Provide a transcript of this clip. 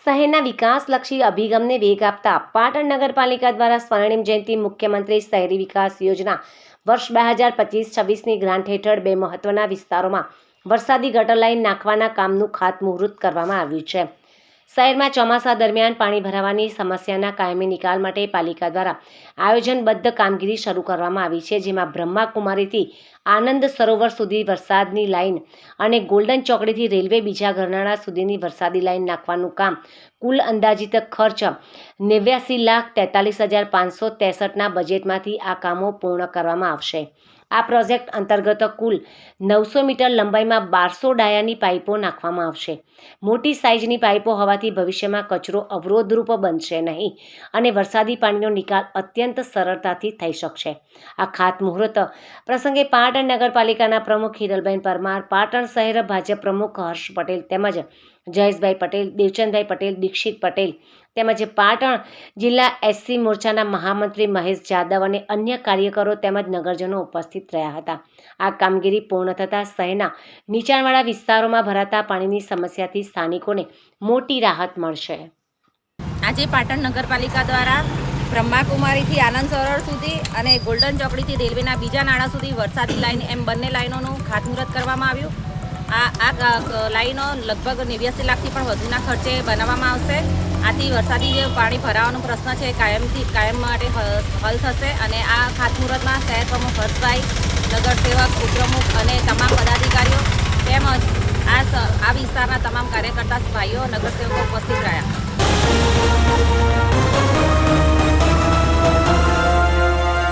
શહેરના વિકાસલક્ષી અભિગમને વેગ આપતા પાટણ નગરપાલિકા દ્વારા સ્વર્ણિમ જયંતિ મુખ્યમંત્રી શહેરી વિકાસ યોજના વર્ષ 2025-26ની ગ્રાન્ટ હેઠળ બે મહત્વના વિસ્તારોમાં વરસાદી ગટર લાઇન નાખવાના કામનું ખાતમુહૂર્ત કરવામાં આવ્યું છે। શહેરમાં ચોમાસા દરમિયાન પાણી ભરાવાની સમસ્યાના કાયમી નિકાલ માટે પાલિકા દ્વારા આયોજનબદ્ધ કામગીરી શરૂ કરવામાં આવી છે, જેમાં બ્રહ્માકુમારીથી આનંદ સરોવર સુધી વરસાદની લાઇન અને ગોલ્ડન ચોકડીથી રેલવે બીજા ગરનાળા સુધીની વરસાદી લાઇન નાખવાનું કામ કુલ અંદાજિત ખર્ચ 89,43,563ના બજેટમાંથી આ કામો પૂર્ણ કરવામાં આવશે। આ પ્રોજેક્ટ અંતર્ગત કુલ 900 મીટર લંબાઈમાં 1200 ડાયાની પાઇપો નાખવામાં આવશે। મોટી સાઇઝની પાઇપો હોવાથી ભવિષ્યમાં કચરો અવરોધરૂપ બનશે નહીં અને વરસાદી પાણીનો નિકાલ અત્યંત સરળતાથી થઈ શકશે। આ ખાતમુહૂર્ત પ્રસંગે પાટણ નગરપાલિકાના પ્રમુખ હિરલબેન પરમાર, પાટણ શહેર ભાજપ પ્રમુખ હર્ષ પટેલ તેમજ જયેશભાઈ પટેલ, દેવચંદભાઈ પટેલ, દીક્ષિત પટેલ તેમજ પાટણ જિલ્લા એસસી મોરચાના મહામંત્રી મહેશ જાદવ અને અન્ય કાર્યકરો તેમજ નગરજનો ઉપસ્થિત રહ્યા હતા। આ કામગીરી પૂર્ણ થતાં શહેરના નીચાણવાળા વિસ્તારોમાં ભરાતા પાણીની સમસ્યાથી સ્થાનિકોને મોટી રાહત મળશે। આજે પાટણ નગરપાલિકા દ્વારા બ્રહ્માકુમારીથી આનંદ સરોવર સુધી અને ગોલ્ડન ચોકડીથી રેલવેના બીજા નાળા સુધી વરસાદી લાઇન એમ બંને લાઇનોનું ખાતમુહૂર્ત કરવામાં આવ્યું। આ લાઈનો લગભગ 89 લાખથી પણ વધુના ખર્ચે બનાવવામાં આવશે। આથી વરસાદી જે પાણી ભરાવાનો પ્રશ્ન છે કાયમ માટે હલ થશે અને આ ખાતમુહૂર્તમાં શહેર પ્રમુખ હર્ષભાઈ, નગરસેવક, ઉપપ્રમુખ અને તમામ પદાધિકારીઓ તેમજ આ વિસ્તારના તમામ કાર્યકર્તા ભાઈઓ, નગરસેવકો ઉપસ્થિત રહ્યા।